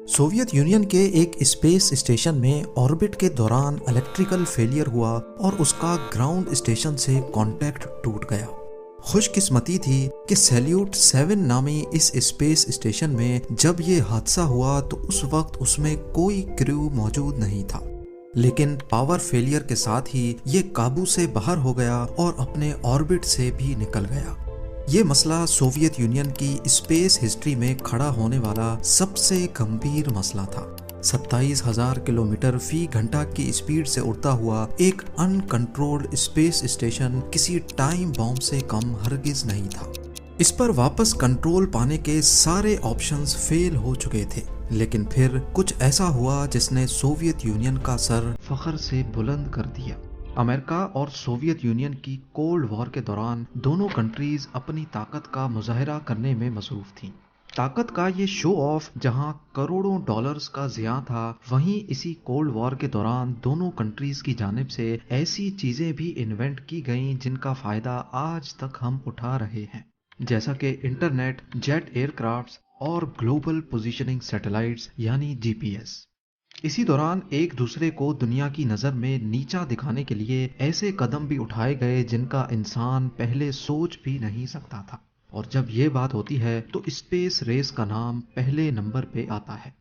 Soviet union کے ایک space station میں آربٹ کے دوران الیکٹریکل فیلئر ہوا اور اس کا گراؤنڈ اسٹیشن سے کانٹیکٹ ٹوٹ گیا۔ خوش قسمتی تھی کہ سیلیوٹ 7 نامی اس اسپیس اسٹیشن میں جب یہ حادثہ ہوا تو اس وقت اس میں کوئی کریو موجود نہیں تھا، لیکن پاور فیلئر کے ساتھ ہی یہ قابو سے باہر ہو گیا اور اپنے آربٹ سے بھی نکل گیا۔ یہ مسئلہ سوویت یونین کی اسپیس ہسٹری میں کھڑا ہونے والا سب سے گمبھیر مسئلہ تھا۔ 27,000 کلومیٹر فی گھنٹہ کی اسپیڈ سے اڑتا ہوا ایک ان کنٹرولڈ اسپیس اسٹیشن کسی ٹائم بم سے کم ہرگز نہیں تھا۔ اس پر واپس کنٹرول پانے کے سارے آپشنز فیل ہو چکے تھے، لیکن پھر کچھ ایسا ہوا جس نے سوویت یونین کا سر فخر سے بلند کر دیا۔ امریکہ اور سوویت یونین کی کولڈ وار کے دوران دونوں کنٹریز اپنی طاقت کا مظاہرہ کرنے میں مصروف تھیں۔ طاقت کا یہ شو آف جہاں کروڑوں ڈالرز کا زیاں تھا، وہیں اسی کولڈ وار کے دوران دونوں کنٹریز کی جانب سے ایسی چیزیں بھی انوینٹ کی گئیں جن کا فائدہ آج تک ہم اٹھا رہے ہیں، جیسا کہ انٹرنیٹ، جیٹ ایئر کرافٹس اور گلوبل پوزیشننگ سیٹلائٹس یعنی GPS۔ اسی دوران ایک دوسرے کو دنیا کی نظر میں نیچا دکھانے کے لیے ایسے قدم بھی اٹھائے گئے جن کا انسان پہلے سوچ بھی نہیں سکتا تھا، اور جب یہ بات ہوتی ہے تو اسپیس ریس کا نام پہلے نمبر پہ آتا ہے۔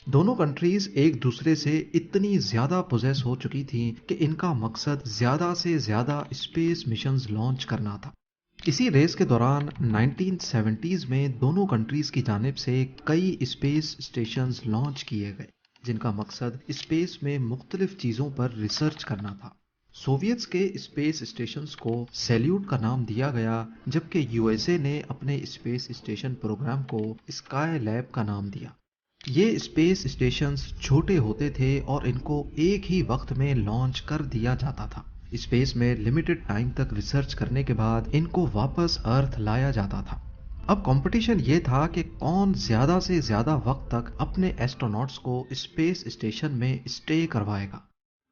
دونوں کنٹریز ایک دوسرے سے اتنی زیادہ پوزیس ہو چکی تھیں کہ ان کا مقصد زیادہ سے زیادہ اسپیس مشنز لانچ کرنا تھا۔ اسی ریس کے دوران 1970s میں دونوں کنٹریز کی جانب سے کئی اسپیس اسٹیشنز لانچ کیے گئے جن کا مقصد اسپیس میں مختلف چیزوں پر ریسرچ کرنا تھا۔ سوویتس کے اسپیس اسٹیشنز کو سیلیوٹ کا نام دیا گیا، جبکہ USA نے اپنے اسپیس اسٹیشن پروگرام کو اسکائی لیب کا نام دیا۔ یہ اسپیس اسٹیشنز چھوٹے ہوتے تھے اور ان کو ایک ہی وقت میں لانچ کر دیا جاتا تھا۔ اسپیس میں لمیٹڈ ٹائم تک ریسرچ کرنے کے بعد ان کو واپس ارتھ لایا جاتا تھا۔ اب کمپٹیشن یہ تھا کہ کون زیادہ سے زیادہ وقت تک اپنے ایسٹروناٹس کو اسپیس اسٹیشن میں اسٹے کروائے گا۔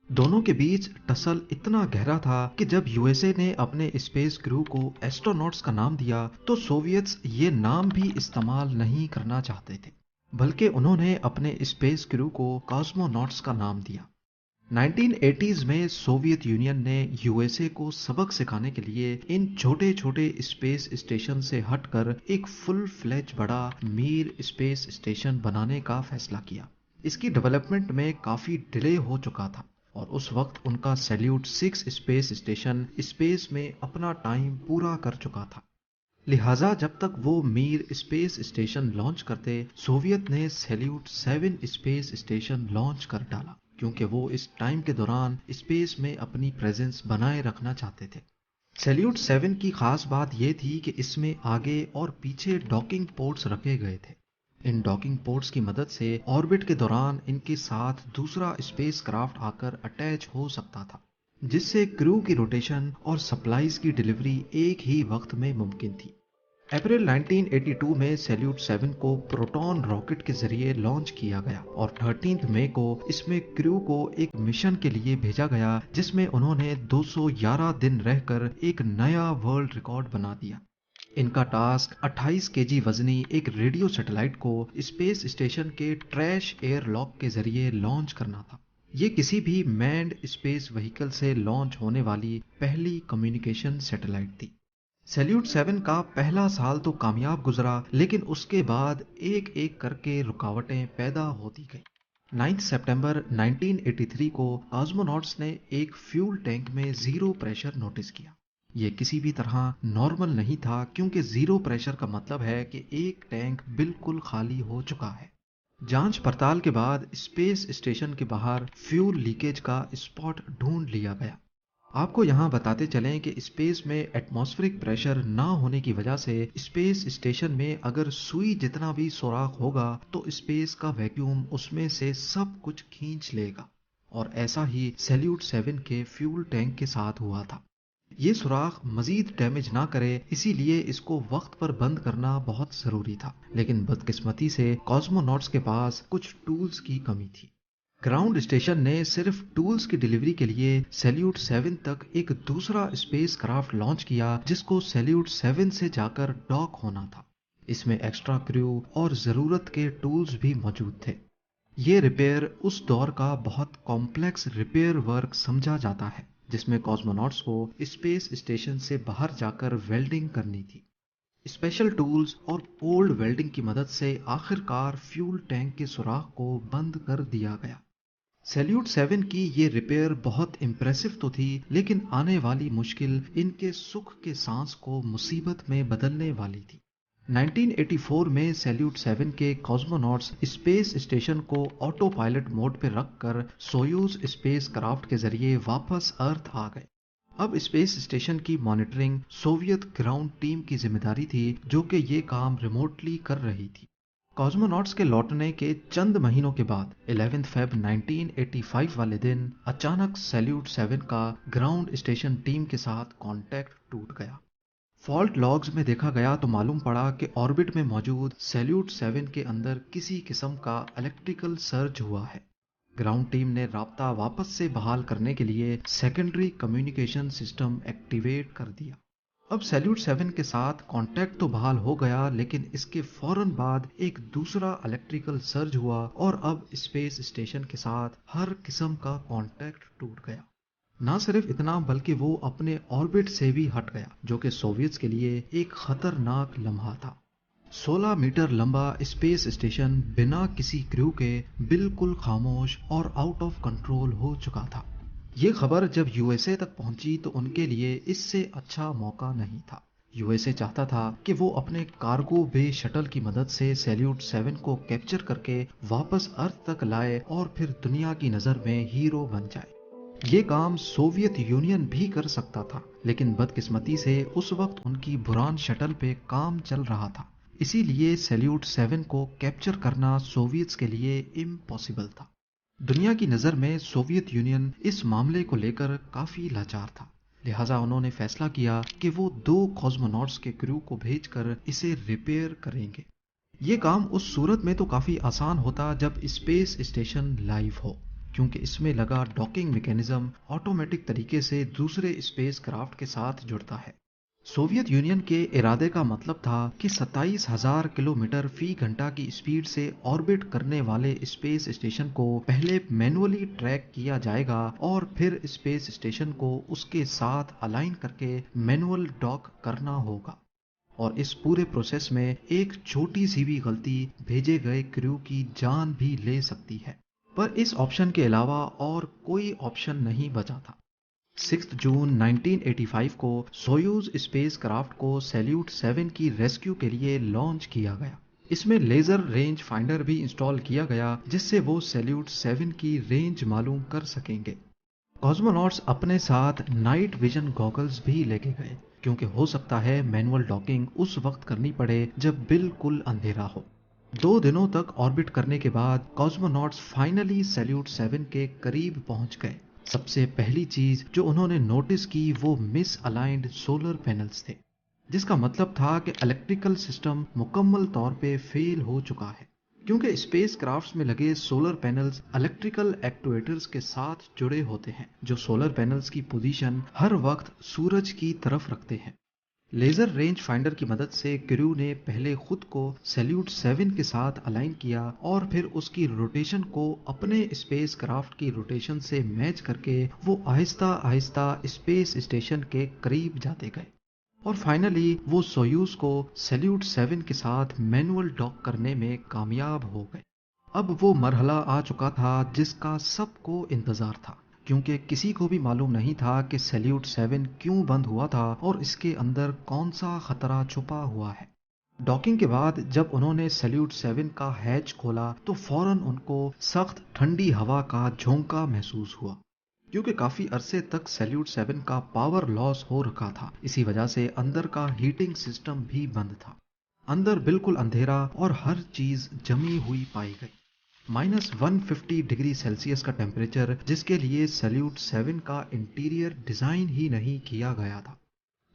دونوں کے بیچ ٹسل اتنا گہرا تھا کہ جب USA نے اپنے اسپیس کریو کو ایسٹروناٹس کا نام دیا تو سوویتس یہ نام بھی استعمال نہیں کرنا چاہتے تھے، بلکہ انہوں نے اپنے اسپیس کریو کو کاسموناٹس کا نام دیا۔ 1980s میں سوویت یونین نے USA کو سبق سکھانے کے لیے ان چھوٹے چھوٹے اسپیس اسٹیشن سے ہٹ کر ایک فل فلیج بڑا میر اسپیس اسٹیشن بنانے کا فیصلہ کیا۔ اس کی ڈیولپمنٹ میں کافی ڈیلے ہو چکا تھا اور اس وقت ان کا سیلیوٹ 6 اسپیس اسٹیشن اسپیس میں اپنا ٹائم پورا کر چکا تھا، لہٰذا جب تک وہ میر اسپیس اسٹیشن لانچ کرتے سوویت نے سیلیوٹ 7 اسپیس اسٹیشن لانچ کر ڈالا، کیونکہ وہ اس ٹائم کے دوران اسپیس میں اپنی پریزنس بنائے رکھنا چاہتے تھے۔ سیلیوٹ 7 کی خاص بات یہ تھی کہ اس میں آگے اور پیچھے ڈاکنگ پورٹس رکھے گئے تھے۔ ان ڈاکنگ پورٹس کی مدد سے آربٹ کے دوران ان کے ساتھ دوسرا اسپیس کرافٹ آ کر اٹیچ ہو سکتا تھا، جس سے کریو کی روٹیشن اور سپلائز کی ڈیلیوری ایک ہی وقت میں ممکن تھی۔ اپریل 1982 میں سیلیوٹ 7 کو پروٹون راکٹ کے ذریعے لانچ کیا گیا اور 13 مئی کو اس میں کریو کو ایک مشن کے لیے بھیجا گیا جس میں انہوں نے 211 دن رہ کر ایک نیا ورلڈ ریکارڈ بنا دیا۔ ان کا ٹاسک 28 kg وزنی ایک ریڈیو سیٹلائٹ کو اسپیس اسٹیشن کے ٹریش ایئر لاک کے ذریعے لانچ کرنا تھا۔ یہ کسی بھی مینڈ اسپیس وہیکل سے لانچ ہونے والی پہلی کمیونیکیشن سیٹلائٹ تھی۔ سیلیوٹ 7 کا پہلا سال تو کامیاب گزرا، لیکن اس کے بعد ایک ایک کر کے رکاوٹیں پیدا ہوتی گئیں۔ 9 سپٹمبر 1983 کو کاسموناٹس نے ایک فیول ٹینک میں زیرو پریشر نوٹس کیا۔ یہ کسی بھی طرح نارمل نہیں تھا، کیونکہ زیرو پریشر کا مطلب ہے کہ ایک ٹینک بالکل خالی ہو چکا ہے۔ جانچ پڑتال کے بعد اسپیس اسٹیشن کے باہر فیول لیکیج کا اسپاٹ ڈھونڈ لیا گیا۔ آپ کو یہاں بتاتے چلیں کہ اسپیس میں ایٹماسفیرک پریشر نہ ہونے کی وجہ سے اسپیس اسٹیشن میں اگر سوئی جتنا بھی سوراخ ہوگا تو اسپیس کا ویکیوم اس میں سے سب کچھ کھینچ لے گا، اور ایسا ہی سیلیوٹ 7 کے فیول ٹینک کے ساتھ ہوا تھا۔ یہ سوراخ مزید ڈیمیج نہ کرے، اسی لیے اس کو وقت پر بند کرنا بہت ضروری تھا، لیکن بدقسمتی سے کاسموناٹس کے پاس کچھ ٹولز کی کمی تھی۔ گراؤنڈ اسٹیشن نے صرف ٹولز کی ڈیلیوری کے لیے سیلیوٹ 7 تک ایک دوسرا اسپیس کرافٹ لانچ کیا جس کو سیلیوٹ 7 سے جا کر ڈاک ہونا تھا۔ اس میں ایکسٹرا کریو اور ضرورت کے ٹولز بھی موجود تھے۔ یہ ریپیئر اس دور کا بہت کمپلیکس ریپیئر ورک سمجھا جاتا ہے جس میں کاسموناٹس کو اسپیس اسٹیشن سے باہر جا کر ویلڈنگ کرنی تھی۔ اسپیشل ٹولز اور کولڈ ویلڈنگ کی مدد سے آخر کار فیول ٹینک کے سوراخ کو بند کر دیا گیا۔ سیلیوٹ 7 کی یہ ریپیئر بہت امپریسو تو تھی، لیکن آنے والی مشکل ان کے سکھ کے سانس کو مصیبت میں بدلنے والی تھی۔ 1984 میں سیلیوٹ 7 کے کاسموناٹس اسپیس اسٹیشن کو آٹو پائلٹ موڈ پہ رکھ کر سویوز اسپیس کرافٹ کے ذریعے واپس ارتھ آ گئے۔ اب اسپیس اسٹیشن کی مانیٹرنگ سوویت گراؤنڈ ٹیم کی ذمہ داری تھی، جو کہ یہ کام ریموٹلی کر رہی تھی۔ کاسموناٹس کے لوٹنے کے چند مہینوں کے بعد 11 فیب 1985 والے دن اچانک سیلیوٹ 7 کا گراؤنڈ اسٹیشن ٹیم کے ساتھ کانٹیکٹ ٹوٹ گیا۔ فالٹ لاگز میں دیکھا گیا تو معلوم پڑا کہ آربٹ میں موجود سیلیوٹ 7 کے اندر کسی قسم کا الیکٹریکل سرج ہوا ہے۔ گراؤنڈ ٹیم نے رابطہ واپس سے بحال کرنے کے لیے سیکنڈری کمیونیکیشن سسٹم ایکٹیویٹ کر دیا۔ اب سیلیوٹ 7 کے ساتھ کانٹیکٹ تو بحال ہو گیا، لیکن اس کے فوراً بعد ایک دوسرا الیکٹریکل سرج ہوا اور اب اسپیس اسٹیشن کے ساتھ ہر قسم کا کانٹیکٹ ٹوٹ گیا۔ نہ صرف اتنا بلکہ وہ اپنے آربٹ سے بھی ہٹ گیا، جو کہ سوویتس کے لیے ایک خطرناک لمحہ تھا۔ 16 میٹر لمبا اسپیس اسٹیشن بنا کسی کریو کے بالکل خاموش اور آؤٹ آف کنٹرول ہو چکا تھا۔ یہ خبر جب یو ایس اے تک پہنچی تو ان کے لیے اس سے اچھا موقع نہیں تھا۔ یو ایس اے چاہتا تھا کہ وہ اپنے کارگو بے شٹل کی مدد سے سیلیوٹ 7 کو کیپچر کر کے واپس ارتھ تک لائے اور پھر دنیا کی نظر میں ہیرو بن جائے۔ یہ کام سوویت یونین بھی کر سکتا تھا، لیکن بدقسمتی سے اس وقت ان کی بران شٹل پہ کام چل رہا تھا، اسی لیے سیلیوٹ 7 کو کیپچر کرنا سوویتس کے لیے امپاسبل تھا۔ دنیا کی نظر میں سوویت یونین اس معاملے کو لے کر کافی لاچار تھا، لہٰذا انہوں نے فیصلہ کیا کہ وہ 2 کاسموناٹس کے کریو کو بھیج کر اسے ریپیئر کریں گے۔ یہ کام اس صورت میں تو کافی آسان ہوتا جب اسپیس اسٹیشن لائیو ہو، کیونکہ اس میں لگا ڈاکنگ میکینزم آٹومیٹک طریقے سے دوسرے اسپیس کرافٹ کے ساتھ جڑتا ہے۔ سوویت یونین کے ارادے کا مطلب تھا کہ 27,000 کلومیٹر فی گھنٹہ کی اسپیڈ سے آربٹ کرنے والے اسپیس اسٹیشن کو پہلے مینولی ٹریک کیا جائے گا اور پھر اسپیس اسٹیشن کو اس کے ساتھ الائن کر کے مینول ڈاک کرنا ہوگا، اور اس پورے پروسیس میں ایک چھوٹی سی بھی غلطی بھیجے گئے کریو کی جان بھی لے سکتی ہے۔ پر اس آپشن کے علاوہ اور کوئی آپشن نہیں بچا تھا۔ 6 جون 1985 کو سویوز اسپیس کرافٹ کو سیلیوٹ 7 کی ریسکیو کے لیے لانچ کیا گیا۔ اس میں لیزر رینج فائنڈر بھی انسٹال کیا گیا جس سے وہ سیلیوٹ 7 کی رینج معلوم کر سکیں گے۔ کاسموناٹس اپنے ساتھ نائٹ ویژن گوگلز بھی لے کے گئے، کیونکہ ہو سکتا ہے مینول ڈاکنگ اس وقت کرنی پڑے جب بالکل اندھیرا ہو۔ 2 دنوں تک آربٹ کرنے کے بعد کاسموناٹس فائنلی سیلیوٹ 7 کے قریب پہنچ گئے۔ سب سے پہلی چیز جو انہوں نے نوٹس کی وہ مس الائنڈ سولر پینلز تھے، جس کا مطلب تھا کہ الیکٹریکل سسٹم مکمل طور پہ فیل ہو چکا ہے، کیونکہ اسپیس کرافٹس میں لگے سولر پینلز الیکٹریکل ایکٹویٹرز کے ساتھ جڑے ہوتے ہیں، جو سولر پینلز کی پوزیشن ہر وقت سورج کی طرف رکھتے ہیں۔ لیزر رینج فائنڈر کی مدد سے کریو نے پہلے خود کو سیلیوٹ 7 کے ساتھ الائن کیا اور پھر اس کی روٹیشن کو اپنے اسپیس کرافٹ کی روٹیشن سے میچ کر کے وہ آہستہ آہستہ اسپیس اسٹیشن کے قریب جاتے گئے، اور فائنلی وہ سویوز کو سیلیوٹ 7 کے ساتھ مینول ڈاک کرنے میں کامیاب ہو گئے۔ اب وہ مرحلہ آ چکا تھا جس کا سب کو انتظار تھا، کیونکہ کسی کو بھی معلوم نہیں تھا کہ سیلیوٹ 7 کیوں بند ہوا تھا اور اس کے اندر کون سا خطرہ چھپا ہوا ہے۔ ڈاکنگ کے بعد جب انہوں نے سیلیوٹ 7 کا ہیچ کھولا تو فوراً ان کو سخت ٹھنڈی ہوا کا جھونکا محسوس ہوا، کیونکہ کافی عرصے تک سیلیوٹ 7 کا پاور لاس ہو رکھا تھا، اسی وجہ سے اندر کا ہیٹنگ سسٹم بھی بند تھا۔ اندر بالکل اندھیرا اور ہر چیز جمی ہوئی پائی گئی۔ -150 ڈگری سیلسیس کا ٹیمپریچر، جس کے لیے سیلیوٹ 7 کا انٹیریئر ڈیزائن ہی نہیں کیا گیا تھا۔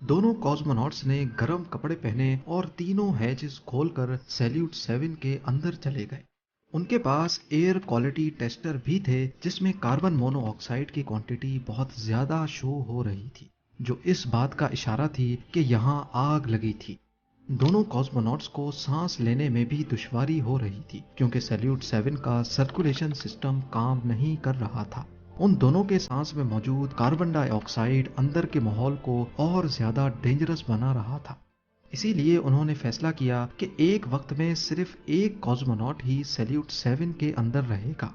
دونوں کاسموناٹس نے گرم کپڑے پہنے اور تینوں ہیچز کھول کر سیلیوٹ 7 کے اندر چلے گئے۔ ان کے پاس ایئر کوالٹی ٹیسٹر بھی تھے جس میں کاربن مونو آکسائڈ کی کوانٹٹی بہت زیادہ شو ہو رہی تھی، جو اس بات کا اشارہ تھی کہ یہاں آگ لگی تھی۔ دونوں کاسموناٹس کو سانس لینے میں بھی دشواری ہو رہی تھی کیونکہ سیلیوٹ 7 کا سرکولیشن سسٹم کام نہیں کر رہا تھا۔ ان دونوں کے سانس میں موجود کاربن ڈائی آکسائڈ اندر کے ماحول کو اور زیادہ ڈینجرس بنا رہا تھا۔ اسی لیے انہوں نے فیصلہ کیا کہ ایک وقت میں صرف ایک کاسموناٹ ہی سیلیوٹ 7 کے اندر رہے گا۔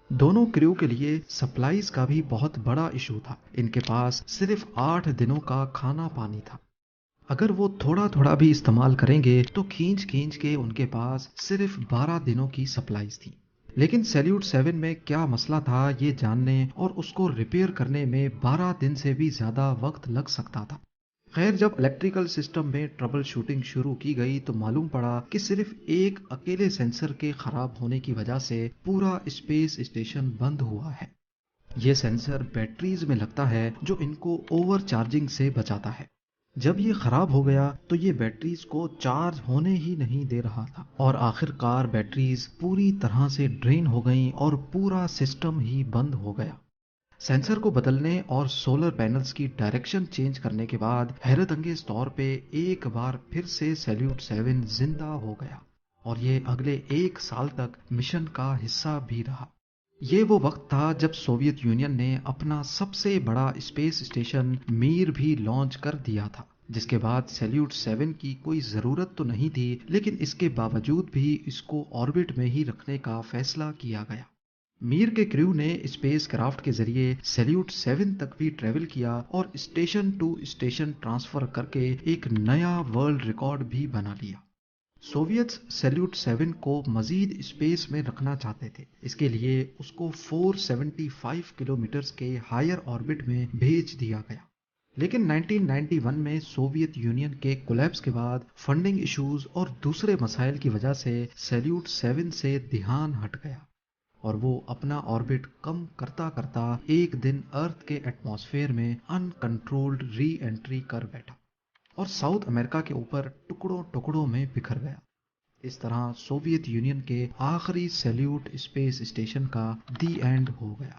دونوں کریو کے لیے سپلائیز کا بھی بہت بڑا ایشو تھا۔ ان کے پاس صرف 8 دنوں کا کھانا پانی تھا۔ اگر وہ تھوڑا تھوڑا بھی استعمال کریں گے تو کھینچ کھینچ کے ان کے پاس صرف 12 دنوں کی سپلائیز تھی۔ لیکن سیلیوٹ 7 میں کیا مسئلہ تھا یہ جاننے اور اس کو ریپیئر کرنے میں 12 دن سے بھی زیادہ وقت لگ سکتا تھا۔ خیر، جب الیکٹریکل سسٹم میں ٹربل شوٹنگ شروع کی گئی تو معلوم پڑا کہ صرف ایک اکیلے سینسر کے خراب ہونے کی وجہ سے پورا اسپیس اسٹیشن بند ہوا ہے۔ یہ سینسر بیٹریز میں لگتا ہے جو ان کو اوور چارجنگ سے بچاتا ہے۔ جب یہ خراب ہو گیا تو یہ بیٹریز کو چارج ہونے ہی نہیں دے رہا تھا اور آخر کار بیٹریز پوری طرح سے ڈرین ہو گئیں اور پورا سسٹم ہی بند ہو گیا۔ سینسر کو بدلنے اور سولر پینلز کی ڈائریکشن چینج کرنے کے بعد حیرت انگیز طور پہ ایک بار پھر سے سیلیوٹ 7 زندہ ہو گیا اور یہ اگلے 1 سال تک مشن کا حصہ بھی رہا۔ یہ وہ وقت تھا جب سوویت یونین نے اپنا سب سے بڑا اسپیس اسٹیشن میر بھی لانچ کر دیا تھا، جس کے بعد سیلیوٹ 7 کی کوئی ضرورت تو نہیں تھی، لیکن اس کے باوجود بھی اس کو آربٹ میں ہی رکھنے کا فیصلہ کیا گیا۔ میر کے کریو نے اسپیس کرافٹ کے ذریعے سیلیوٹ 7 تک بھی ٹریول کیا اور اسٹیشن ٹو اسٹیشن ٹرانسفر کر کے ایک نیا ورلڈ ریکارڈ بھی بنا لیا۔ سوویتس سیلیوٹ 7 کو مزید اسپیس میں رکھنا چاہتے تھے، اس کے لیے اس کو 475 کلومیٹرز کے ہائر آربٹ میں بھیج دیا گیا۔ لیکن 1991 میں سوویت یونین کے کولیپس کے بعد فنڈنگ ایشوز اور دوسرے مسائل کی وجہ سے سیلیوٹ 7 سے دھیان ہٹ گیا اور وہ اپنا آربٹ کم کرتا کرتا ایک دن ارتھ کے ایٹماسفیئر میں ان کنٹرولڈ ری انٹری کر بیٹھا اور ساؤتھ امریکہ کے اوپر ٹکڑوں ٹکڑوں میں بکھر گیا۔ اس طرح سوویت یونین کے آخری سیلیوٹ اسپیس اسٹیشن کا دی اینڈ ہو گیا۔